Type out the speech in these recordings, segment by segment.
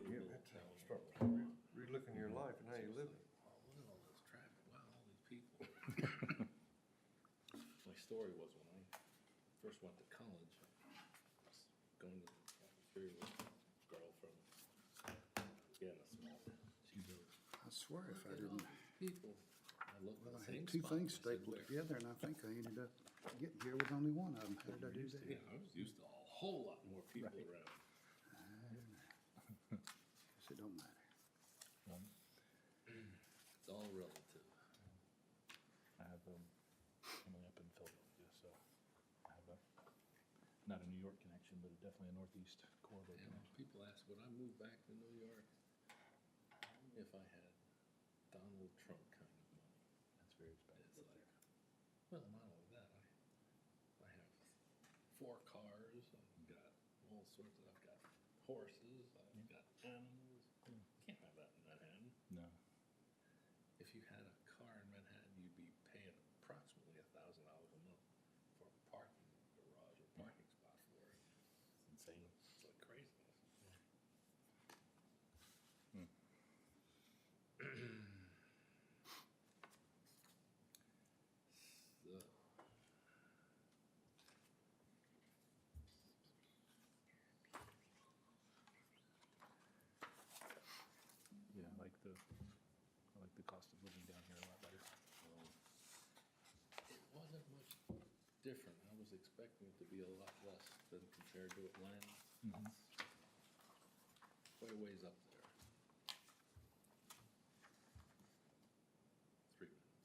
Yeah, little that's town. start relooking your life and how you live it. Oh, look at all this traffic, wow, all these people. My story was when I first went to college, I was going to the cafeteria with a girl from, again, a small town. She goes, I swear if I "Look at all didn't, these people." I looked well, at I the same had two spot. things I said, stapled "Where?" together and I think I ended up getting here with only one of them. How did I do that? Yeah, I was used to a whole lot more people Right. around. Guess it don't matter. It's all relative. I have family up in Philadelphia, so I have not a New York connection, but definitely a Northeast corridor And connection. people ask, would I move back to New York if I had Donald Trump kind of money? That's very expensive. It's like, well, not only that, I have 4 cars, I've got all sorts of, I've got horses, I've got animals. Can't have that in Manhattan. No. If you had a car in Manhattan, you'd be paying approximately $1,000 a month for a parking garage or parking spot for it. It's insane. It's like craziness. So, Yeah, I like the cost of living down here a lot better. it wasn't much different. I was expecting it to be a lot less than compared to Atlanta. Quite a ways up there. 3 minutes.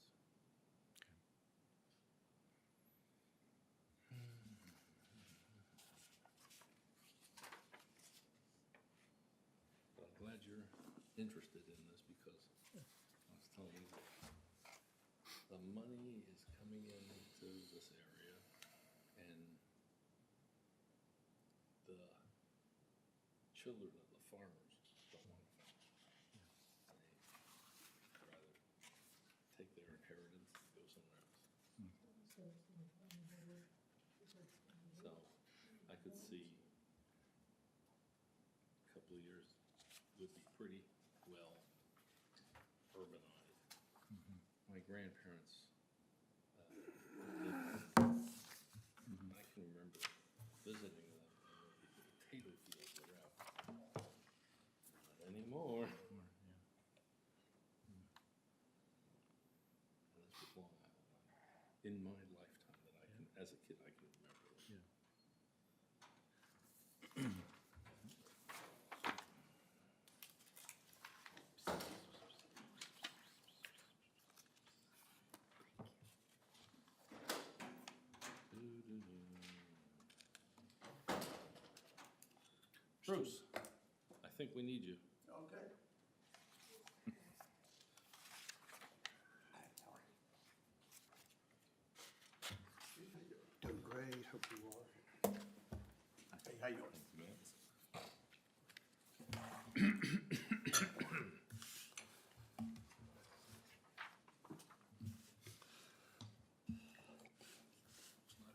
But I'm glad you're interested in this because I was telling you that the money is coming into this area and the children of the farmers don't want to farm. They'd rather take their inheritance and go somewhere else. So I could see a couple of years would be pretty well urbanized. My grandparents lived I can remember visiting them and the potato fields were out. Not anymore. Yeah. And this was Long Island. In my lifetime that I can, as a kid, I can remember it. Yeah. Bruce, I think we need you. Okay. Doing great, hope you are. Hey, how you doing? Not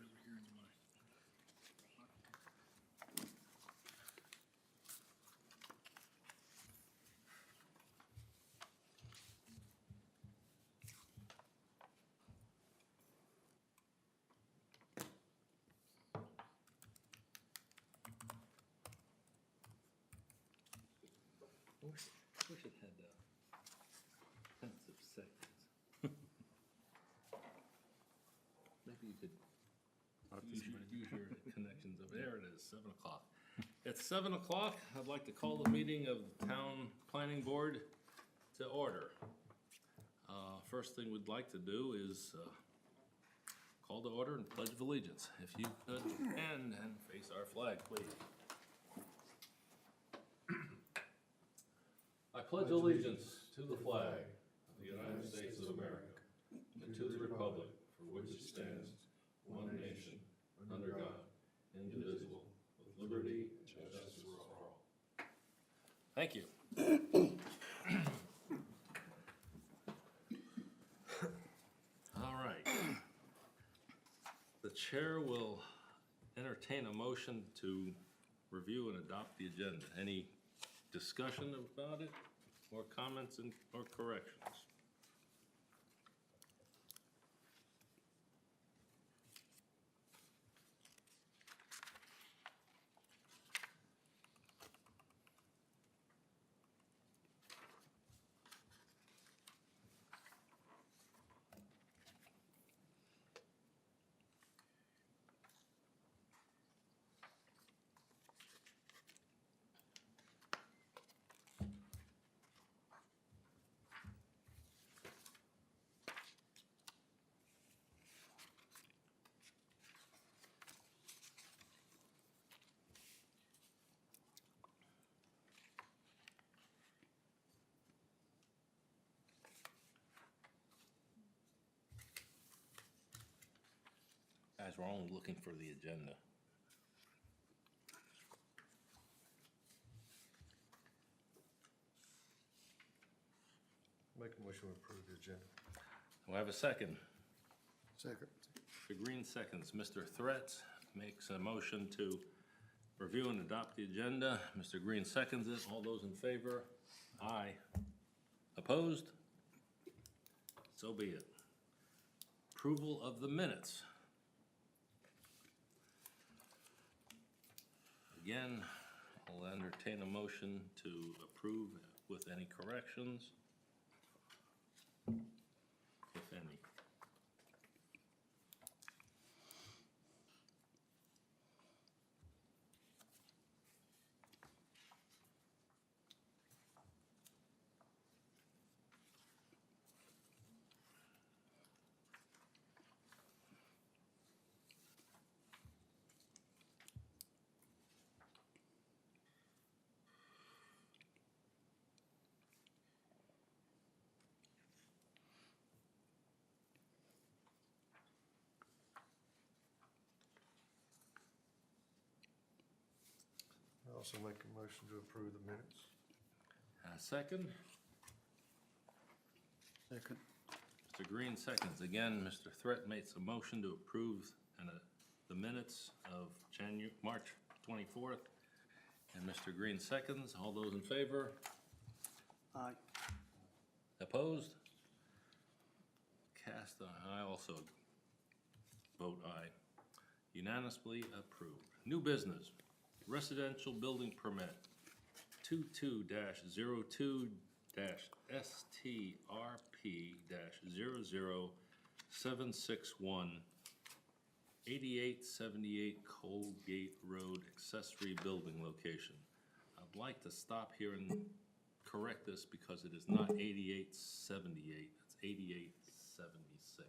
over here anymore. Wish it had pensive seconds. Maybe you could use your connections of, there it is, 7 o'clock. It's 7 o'clock, I'd like to call the meeting of the Town Planning Board to order. First thing we'd like to do is call to order and pledge of allegiance. If you could stand and face our flag, please. I pledge allegiance to the flag of the United States of America and to the republic for which it stands, one nation, under God, indivisible, with liberty and justice for all. Thank you. All right. The chair will entertain a motion to review and adopt the agenda. Any discussion about it, or comments or corrections? Guys, we're only looking for the agenda. Make a motion to approve the agenda. Do I have a second? Second. Mr. Green seconds. Mr. Threats makes a motion to review and adopt the agenda. Mr. Green seconds it. All those in favor? Aye. Opposed? So be it. Approval of the minutes. Again, I'll entertain a motion to approve with any corrections, if any. I also make a motion to approve the minutes. Second? Second. Mr. Green seconds. Again, Mr. Threat makes a motion to approve the minutes of March 24th. And Mr. Green seconds. All those in favor? Aye. Opposed? Cast aye. I also vote aye. Unanimously approved. New business, residential building permit, 22-02-STRP-00761, 8878 Colgate Road accessory building location. I'd like to stop here and correct this because it is not 8878, it's 8876.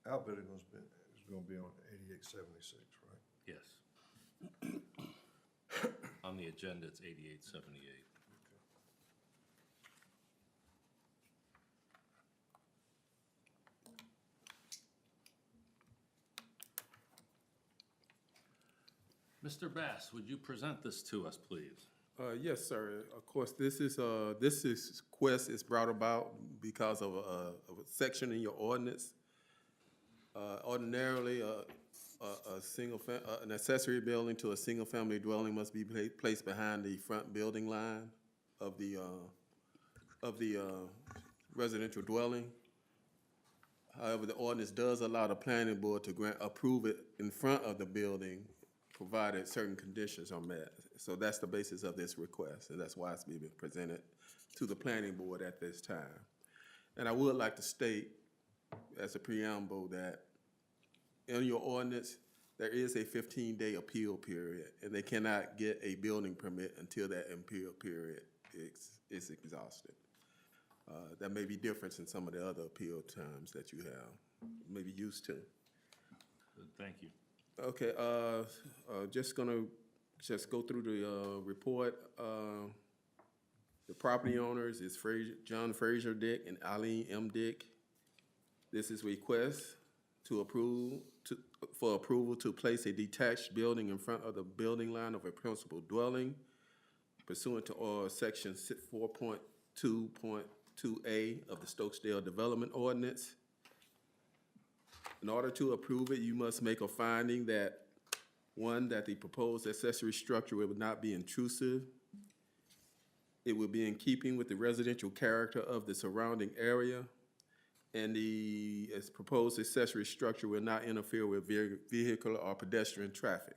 Our building is gonna be on 8876, right? Yes. On the agenda, it's 8878. Mr. Bass, would you present this to us, please? Yes, sir. Of course, this request is brought about because of a section in your ordinance. Ordinarily, an accessory building to a single-family dwelling must be placed behind the front building line of the residential dwelling. However, the ordinance does allow the planning board to approve it in front of the building, provided certain conditions are met. So that's the basis of this request, and that's why it's being presented to the planning board at this time. And I would like to state, as a preamble, that in your ordinance, there is a 15-day appeal period, and they cannot get a building permit until that appeal period is exhausted. That may be different in some of the other appeal times that you have, maybe used to. Good, thank you. Okay, just gonna go through the report. The property owners is John Fraser Dick and Eileen M. Dick. This is request for approval to place a detached building in front of the building line of a principal dwelling pursuant to section 4.2 2A of the Stokesdale Development Ordinance. In order to approve it, you must make a finding that, one, that the proposed accessory structure will not be intrusive. It will be in keeping with the residential character of the surrounding area, and the proposed accessory structure will not interfere with vehicular or pedestrian traffic.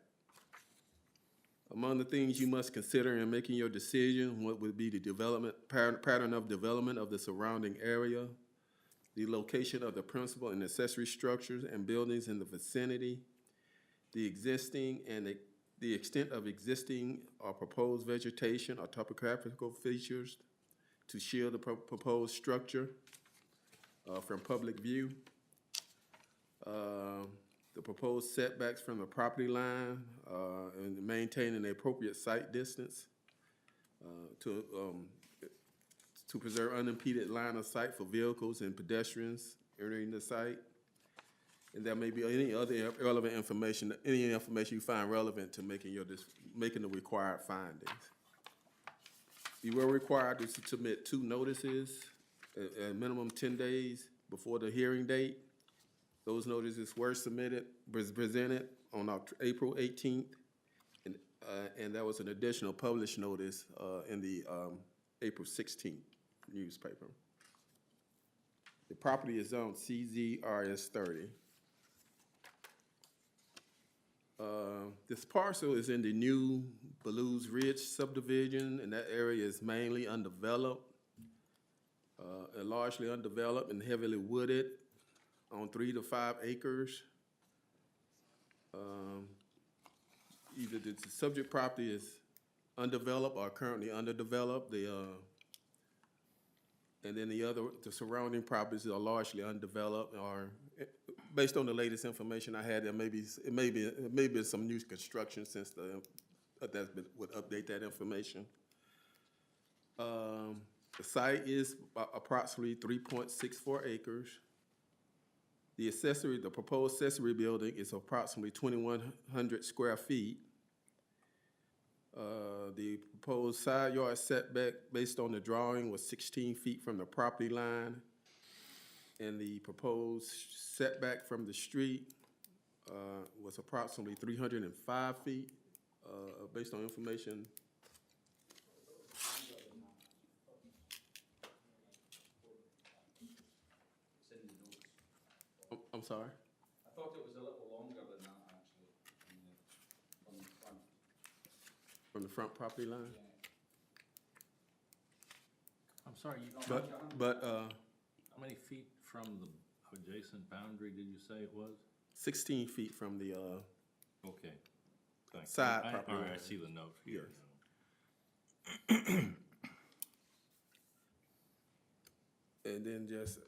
Among the things you must consider in making your decision, what would be the development, pattern of development of the surrounding area, the location of the principal and accessory structures and buildings in the vicinity, the existing and the extent of existing or proposed vegetation or topographical features to shield the proposed structure from public view, the proposed setbacks from the property line, and maintaining the appropriate site distance to preserve unimpeded line of sight for vehicles and pedestrians entering the site. And there may be any other relevant information, any information you find relevant to making the required findings. You were required to submit 2 notices, a minimum 10 days before the hearing date. Those notices were presented on April 18th, and there was an additional published notice in the April 16th newspaper. The property is on CZRS 30. This parcel is in the new Blues Ridge subdivision, and that area is mainly undeveloped, largely undeveloped and heavily wooded on 3 to 5 acres. Either the subject property is undeveloped or currently underdeveloped. And then the surrounding properties are largely undeveloped, or based on the latest information I had, it may be some new construction since would update that information. The site is approximately 3.64 acres. The proposed accessory building is approximately 2,100 square feet. The proposed side yard setback based on the drawing was 16 feet from the property line. And the proposed setback from the street was approximately 305 feet, based on information. I'm sorry? I thought it was a little longer than that, actually, from the front. From the front property line? Yeah. I'm sorry, But how many feet from the adjacent boundary did you say it was? 16 feet from the, Okay. Thanks. Side All property right, I line. see the note here. and then just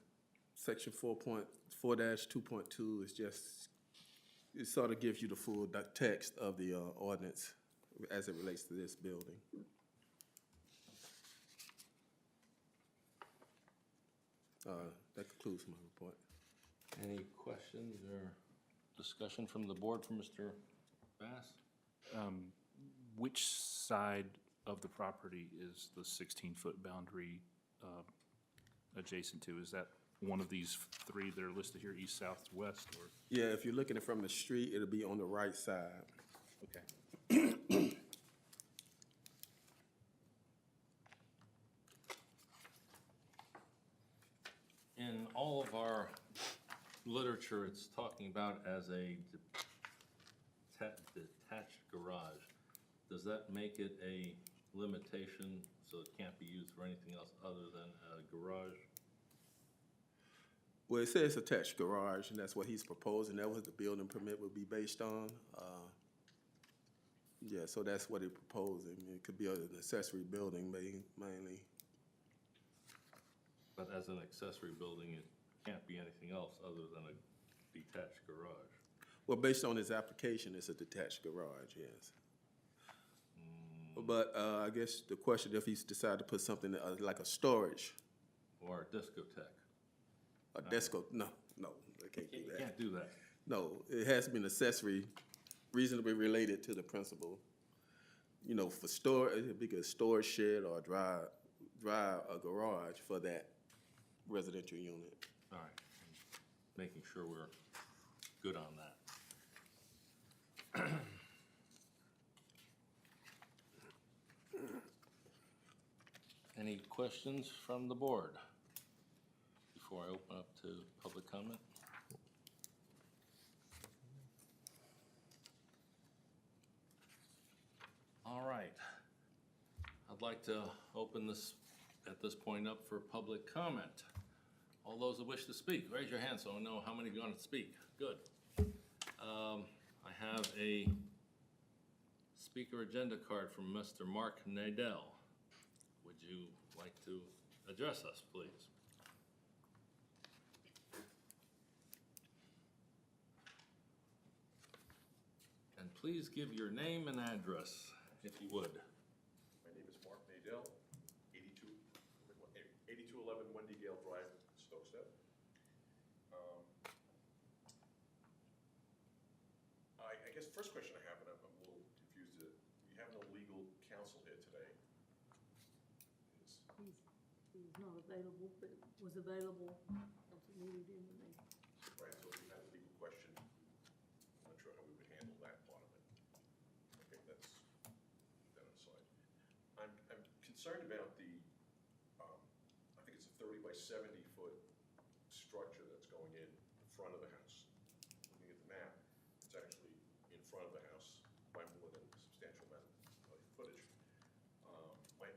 section 4.4-2.2 is just, it sort of gives you the full text of the ordinance as it relates to this building. That concludes my report. Any questions or discussion from the board for Mr. Bass? Which side of the property is the 16-foot boundary adjacent to? Is that one of these 3 that are listed here, east, south, west, or? Yeah, if you're looking at it from the street, it'll be on the right side. Okay. In all of our literature, it's talking about as a detached garage. Does that make it a limitation, so it can't be used for anything else other than a garage? Well, it says attached garage, and that's what he's proposing. That was the building permit would be based on. Yeah, so that's what he's proposing. It could be an accessory building mainly. But as an accessory building, it can't be anything else other than a detached garage. Well, based on his application, it's a detached garage, yes. But I guess the question, if he's decided to put something like a storage, Or a discotheque. a disco, no, they can't do You that. can't do that. No, it has to be an accessory reasonably related to the principal. For storage, it'd be a storage shed or a garage for that residential unit. All right, making sure we're good on that. Any questions from the board before I open up to public comment? All right. I'd like to open this, at this point, up for public comment. All those that wish to speak, raise your hand so I know how many of you want to speak. Good. I have a speaker agenda card from Mr. Mark Nadell. Would you like to address us, please? And please give your name and address, if you would. My name is Mark Nadell, 8211 Wendy Gale Drive, Stokesdale. I guess first question I have, and I'm a little confused, we have no legal counsel here today. He's not available, but was available, wasn't needed in the meeting. Right, so if we had a legal question, I'm not sure how we would handle that part of it. Okay, that's that aside. I'm concerned about the, I think it's a 30 by 70 foot structure that's going in front of the house. Looking at the map, it's actually in front of the house by more than a substantial amount of footage.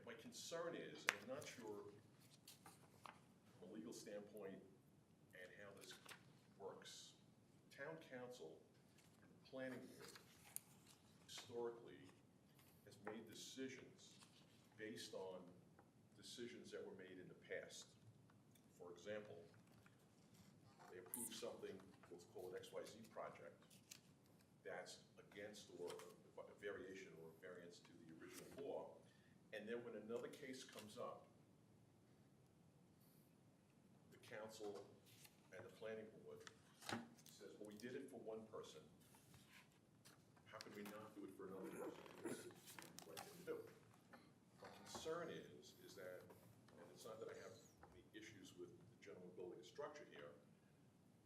My concern is, and I'm not sure from a legal standpoint and how this works, town council and the planning board historically has made decisions based on decisions that were made in the past. For example, they approved something, let's call it XYZ project, that's against or a variation or a variance to the original law. And then when another case comes up, the council and the planning board says, well, we did it for one person. How could we not do it for another person? This is the right thing to do. My concern is that, and it's not that I have any issues with the general building structure here,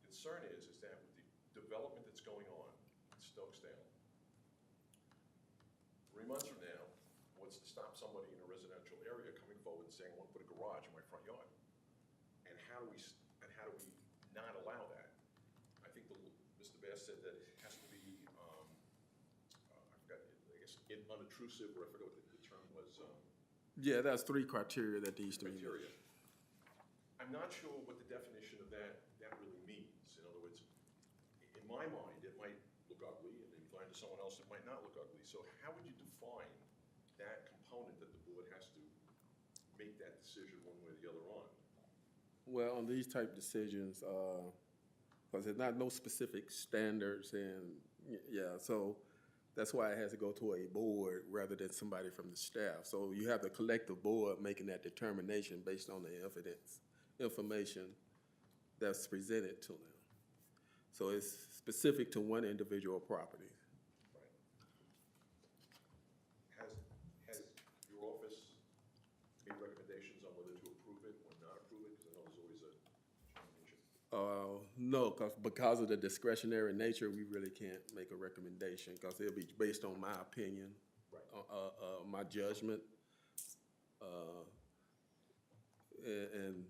concern is that with the development that's going on in Stokesdale, 3 months from now, what's to stop somebody in a residential area coming forward and saying, I want to put a garage in my front yard? And how do we not allow that? I think Mr. Bass said that it has to be, I forgot, I guess, unobtrusive, or I forgot what the term was. Yeah, that's 3 criteria that these to be. Criteria. I'm not sure what the definition of that really means. In other words, in my mind, it might look ugly, and in mind to someone else, it might not look ugly. So how would you define that component that the board has to make that decision one way or the other on? Well, on these type decisions, because there's not no specific standards, and yeah, so that's why it has to go to a board rather than somebody from the staff. So you have the collective board making that determination based on the information that's presented to them. So it's specific to one individual property. Has your office made recommendations on whether to approve it or not approve it? Because I know there's always a determination. No, because of the discretionary nature, we really can't make a recommendation because it'll be based on my opinion, Right. My judgment. And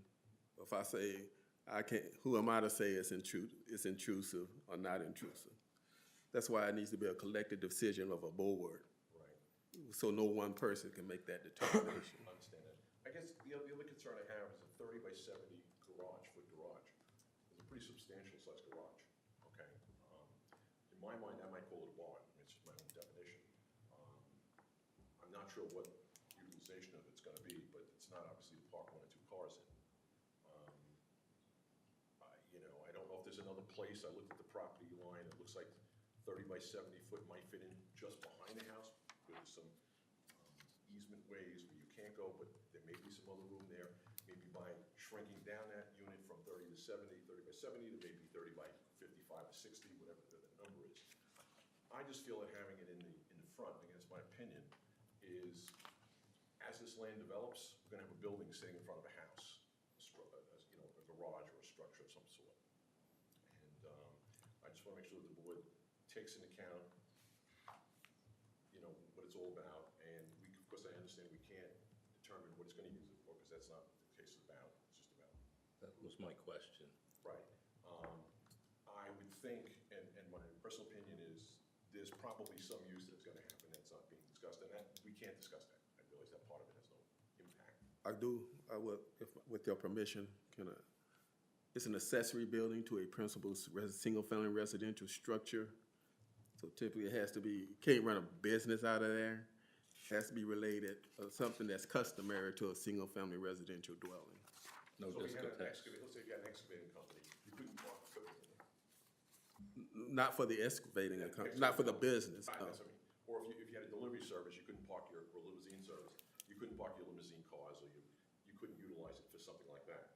if I say, I can't, who am I to say it's intrusive or not intrusive? That's why it needs to be a collective decision of a board. Right. So no one person can make that determination. Understand that. I guess the other concern I have is a 30 by 70 foot garage. It's a pretty substantial size garage, okay? In my mind, I might call it a barn. It's just my own definition. I'm not sure what utilization of it's gonna be, but it's not obviously to park 1 or 2 cars in. I don't know if there's another place. I looked at the property line. It looks like 30 by 70 foot might fit in just behind the house. There's some easement ways where you can't go, but there may be some other room there. Maybe by shrinking down that unit from 30 to 70, 30 by 70 to maybe 30 by 55 or 60, whatever the number is. I just feel that having it in the front, again, it's my opinion, is as this land develops, we're gonna have a building sitting in front of a house, a structure of some sort. And I just want to make sure that the board takes into account, you know, what it's all about. And we, of course, I understand we can't determine what it's going to use it for, because that's not what the case is about. It's just about. That was my question. Right. I would think, and my personal opinion is, there's probably some use that's gonna happen that's not being discussed, and that, we can't discuss that. I realize that part of it has no impact. I would, if, with your permission, it's an accessory building to a principal single-family residential structure. So typically it has to be, you can't run a business out of there. It has to be related, something that's customary to a single-family residential dwelling. No So if you had an discotheque. excavator, let's say you had an excavating company, you couldn't park equipment in there. Not for the excavating, not for the business. Right, that's what I mean. Or if you had a delivery service, you couldn't park your, or limousine service, you couldn't park your limousine cars, or you couldn't utilize it for something like that.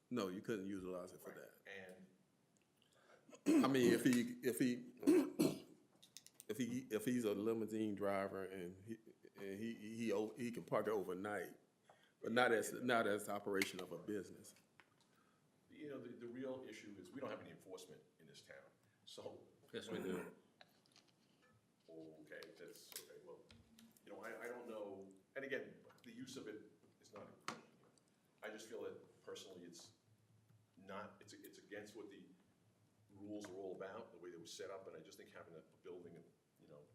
No, you couldn't utilize it for that. And I mean, if he's a limousine driver and he can park it overnight, but not as operation of a business. you know, the real issue is, we don't have any enforcement in this town, so. Yes, we do. Okay, that's, okay, well, you know, I don't know, and again, the use of it is not in question here. I just feel that personally, it's not, it's against what the rules are all about, the way they were set up, and I just think having a building, you know,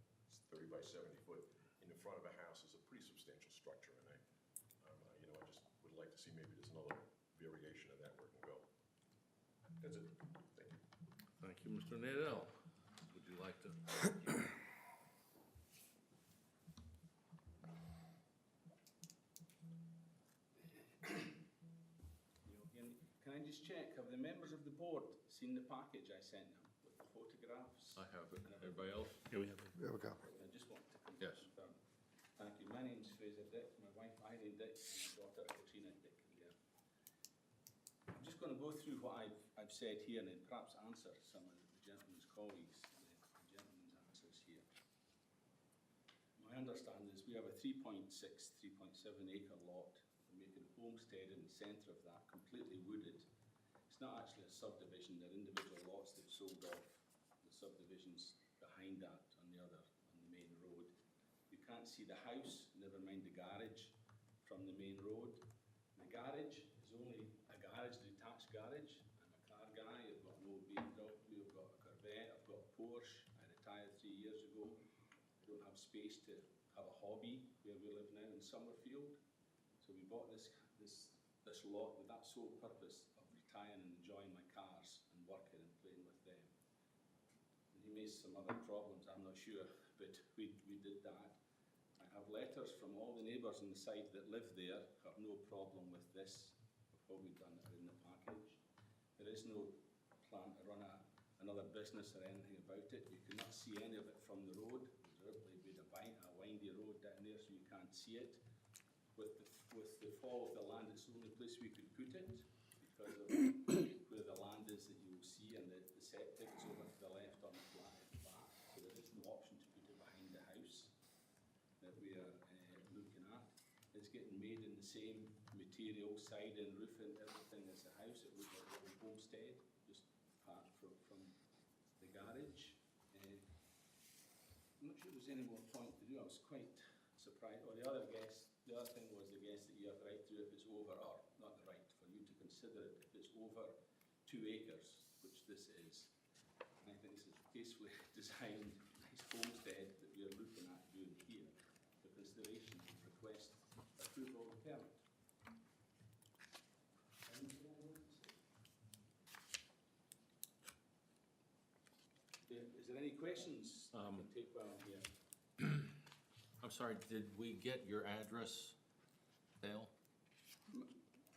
30 by 70 foot in the front of a house is a pretty substantial structure, and you know, I just would like to see maybe there's another variation of that where it can go. That's it, thank you. Thank you, Mr. Nadell. Would you like to? Can I just check, have the members of the board seen the package I sent them with the photographs? I have it. Everybody else? There we go. I just want to Yes. confirm. Thank you. My name's Fraser Dick, my wife Irene Dick, and my daughter Katrina Dick here. I'm just going to go through what I've said here and then perhaps answer some of the gentleman's colleagues, the gentleman's answers here. My understanding is we have a 3.6, 3.7 acre lot. We're making a homestead in the centre of that, completely wooded. It's not actually a subdivision, they're individual lots that sold off the subdivisions behind that on the main road. You can't see the house, never mind the garage from the main road. The garage is only a garage, detached garage. I'm a car guy, I've got no BMW, I've got a Corvette, I've got a Porsche. I retired 3 years ago. I don't have space to have a hobby where we live now in Summerfield. So we bought this lot with that sole purpose of retiring and enjoying my cars and working and playing with them. And he made some other problems, I'm not sure, but we did that. I have letters from all the neighbours on the side that live there, have no problem with this, with what we've done in the package. There is no plan to run another business or anything about it. You cannot see any of it from the road. There's a windy road down there, so you can't see it. With the fall of the land, it's the only place we could put it because of where the land is that you will see, and the septic is over to the left on the flat at the back. So there is no option to put it behind the house that we are looking at. It's getting made in the same material, siding, roofing, everything as the house. It looks like a homestead, just apart from the garage. I'm not sure there's any more point to do. I was quite surprised. Or the other thing was the guess that you have the right to, if it's over, or not the right, for you to consider it, if it's over 2 acres, which this is. And I think this is tastefully designed, nice homestead that we are looking at doing here for consideration and request approval of the permit. Anything I want to say? Is there any questions I can take while I'm here? I'm sorry, did we get your address, Dale?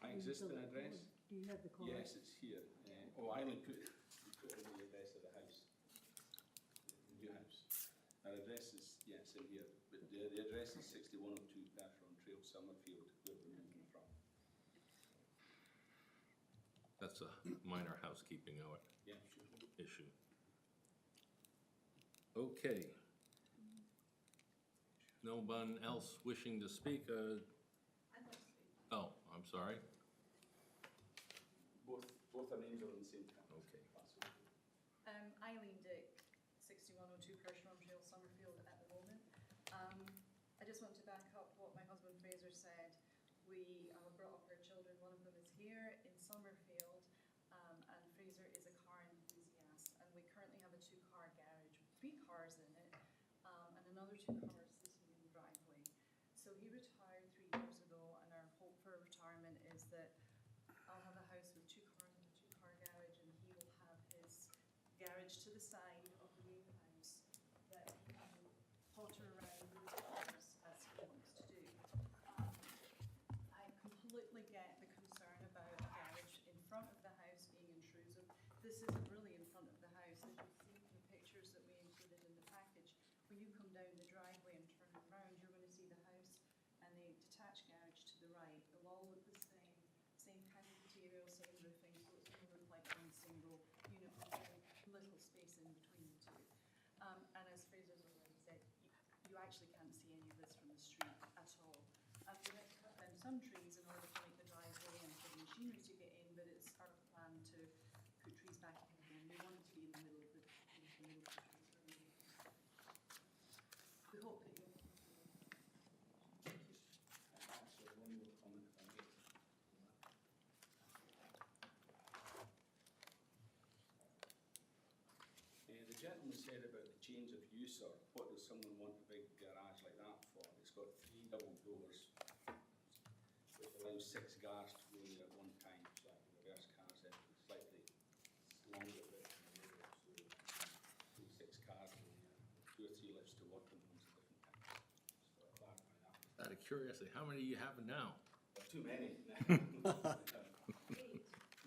My existing address? Do you have the card? Yes, it's here. I only put in the address of the house, the new house. Our address is, yes, in here, but the address is 6102 Patron Trail, Summerfield, where we're moving from. That's a minor housekeeping Yeah, sure. issue. Okay. No one else wishing to speak? I'd like to speak. Oh, I'm sorry. Both our names are same time. Okay. That's okay. Eileen Dick, 6102 Kirshner Trail, Summerfield at the moment. I just want to back up what my husband Fraser said. We brought up our children, one of them is here in Summerfield, and Fraser is a car enthusiast. And we currently have a 2-car garage with 3 cars in it, and another 2 cars sitting in the driveway. So he retired 3 years ago, and our hope for retirement is that I'll have a house with 2 cars and a 2-car garage, and he will have his garage to the side of the new house that he can potter around with his cars as he wants to do. I completely get the concern about a garage in front of the house being intrusive. This isn't really in front of the house. As you've seen from the pictures that we included in the package, when you come down the driveway and turn around, you're going to see the house and the detached garage to the right. They'll all look the same kind of material, same roofing, so it's going to look like one single unit with very little space in between the two. And as Fraser's already said, you actually can't see any of this from the street at all. We had to cut down some trees in order to make the driveway and for the machinery to get in, but it's our plan to put trees back in again. We want it to be in the middle of the trees. We hope that you'll. Actually, one more comment if I may. The gentleman said about the change of use, or what does someone want a big garage like that for? It's got 3 double doors, which allows 6 cars to go in there at one time, so I can reverse cars in slightly longer bit in the middle, so 6 cars in there, 2 or 3 lifts to work on them at different times. So I clarify that. Out of curiosity, how many do you have now? There's too many.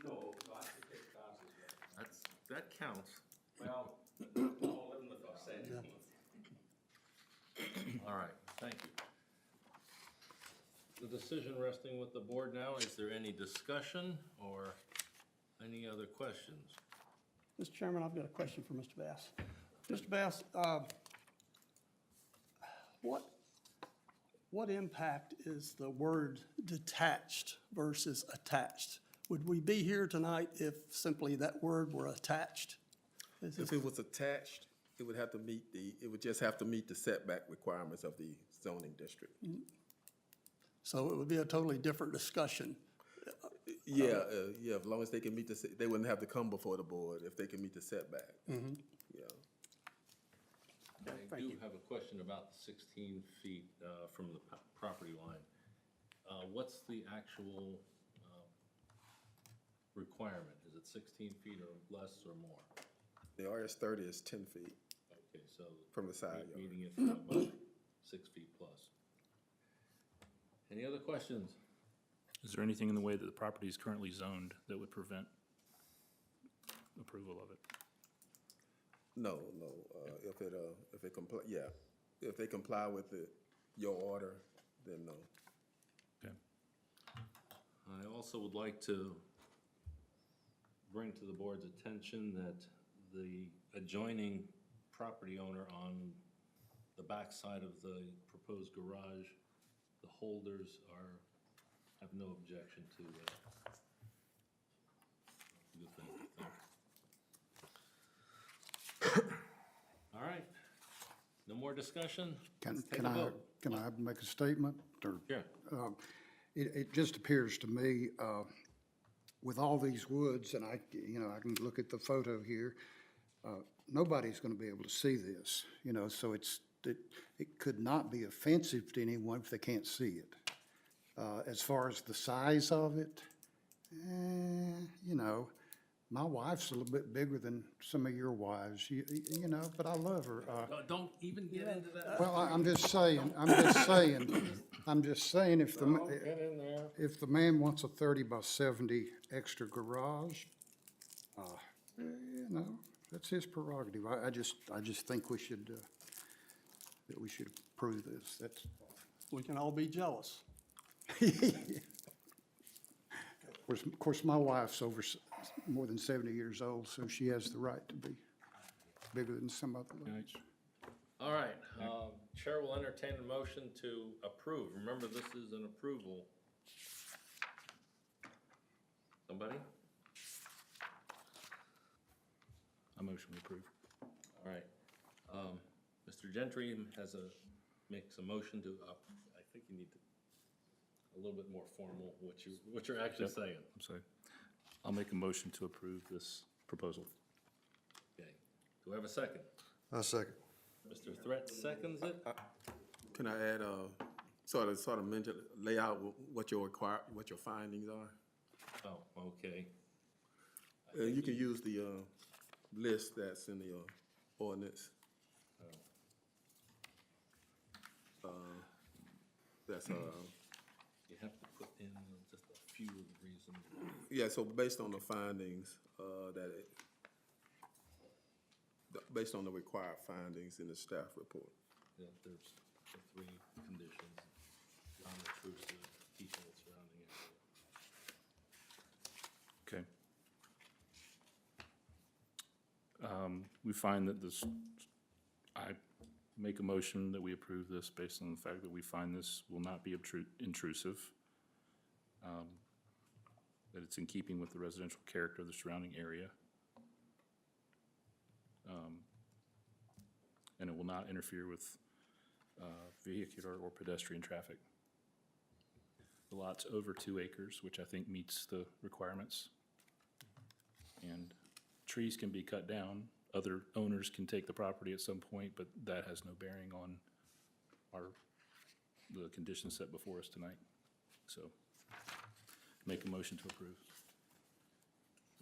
No, that's the 6 cars as well. That counts. Well, not all living with us, then. All right, thank you. The decision resting with the board now. Is there any discussion or any other questions? Mr. Chairman, I've got a question for Mr. Bass. Mr. Bass, what impact is the word detached versus attached? Would we be here tonight if simply that word were attached? If it was attached, it would have to meet it would just have to meet the setback requirements of the zoning district. So it would be a totally different discussion. Yeah, as long as they can meet they wouldn't have to come before the board if they can meet the setback. Yeah. I do have a question about the 16 feet from the property line. What's the actual requirement? Is it 16 feet or less or more? The RS-30 is 10 feet Okay, so. from the side yard. Meeting it from about 6 feet plus. Any other questions? Is there anything in the way that the property is currently zoned that would prevent approval of it? No, if it comply, if they comply with your order, then no. Okay. I also would like to bring to the board's attention that the adjoining property owner on the back side of the proposed garage, the holders have no objection to that. Good thing, I think. All right, no more discussion? Let's take a vote. Can I make a statement, or? Yeah. It just appears to me, with all these woods, and I can look at the photo here, nobody's gonna be able to see this, so it could not be offensive to anyone if they can't see it. As far as the size of it, my wife's a little bit bigger than some of your wives, but I love her. Don't even get into that. Well, I'm just saying, if the man wants a 30 by 70 extra garage, that's his prerogative. I just think we should, that we should approve this. That's. We can all be jealous. Of course, my wife's more than 70 years old, so she has the right to be bigger than some other ladies. All right, Chair will entertain a motion to approve. Remember, this is an approval. Somebody? I motion we approve. All right. Mr. Gentry makes a motion to, I think you need to, a little bit more formal, what you're actually saying. I'm sorry. I'll make a motion to approve this proposal. Okay. Do I have a second? I second. Mr. Threat seconds it? Can I add, sort of mention, lay out what your findings are? Oh, okay. You can use the, list that's in the, ordinance. That's, You have to put in just a few of the reasons. yeah, so based on the findings, based on the required findings in the staff report. Yeah, there's the three conditions, non-intrusive, keeping the surrounding area. Okay. We find that this, I make a motion that we approve this based on the fact that we find this will not be intrusive, that it's in keeping with the residential character of the surrounding area, and it will not interfere with vehicular or pedestrian traffic. The lot's over 2 acres, which I think meets the requirements. And trees can be cut down. Other owners can take the property at some point, but that has no bearing on the conditions set before us tonight. So, make a motion to approve.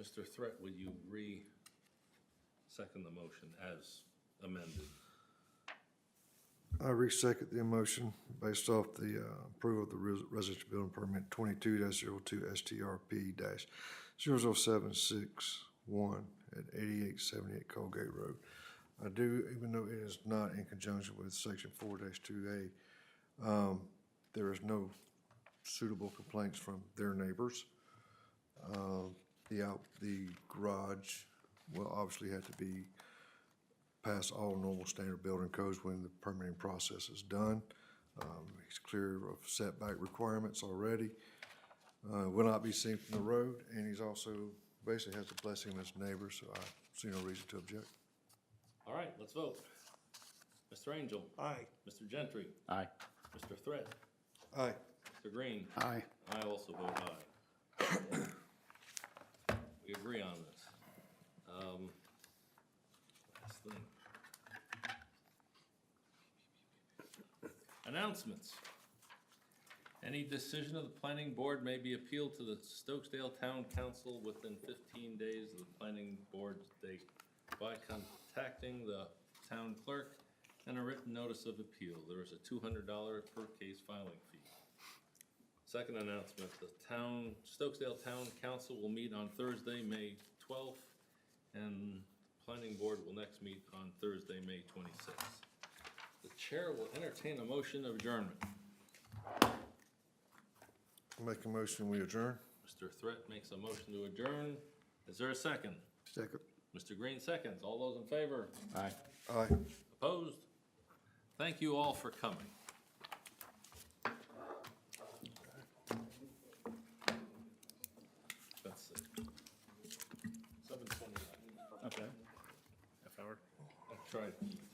Mr. Threat, will you second the motion as amended? I re-second the motion based off the approval of the residential building permit 22-02 STRP-00761 at 8878 Colgate Road. I do, even though it is not in conjunction with section 4-2A, there is no suitable complaints from their neighbors. The garage will obviously have to be past all normal standard building codes when the permitting process is done. He's clear of setback requirements already. Will not be seen from the road, and he's also basically has the blessing of his neighbors, so I see no reason to object. All right, let's vote. Mr. Angel? Aye. Mr. Gentry? Aye. Mr. Threat? Aye. Mr. Green? Aye. I also vote aye. We agree on this. Last thing. Announcements. Any decision of the planning board may be appealed to the Stokesdale Town Council within 15 days of the planning board's date by contacting the town clerk and a written notice of appeal. There is a $200 per case filing fee. Second announcement, the Stokesdale Town Council will meet on Thursday, May 12th, and planning board will next meet on Thursday, May 26th. The chair will entertain a motion of adjournment. Make a motion, we adjourn. Mr. Threat makes a motion to adjourn. Is there a second? Second. Mr. Green seconds. All those in favor? Aye. Aye. Opposed? Thank you all for coming. Let's see. 7:29. Okay. Half hour. I tried to keep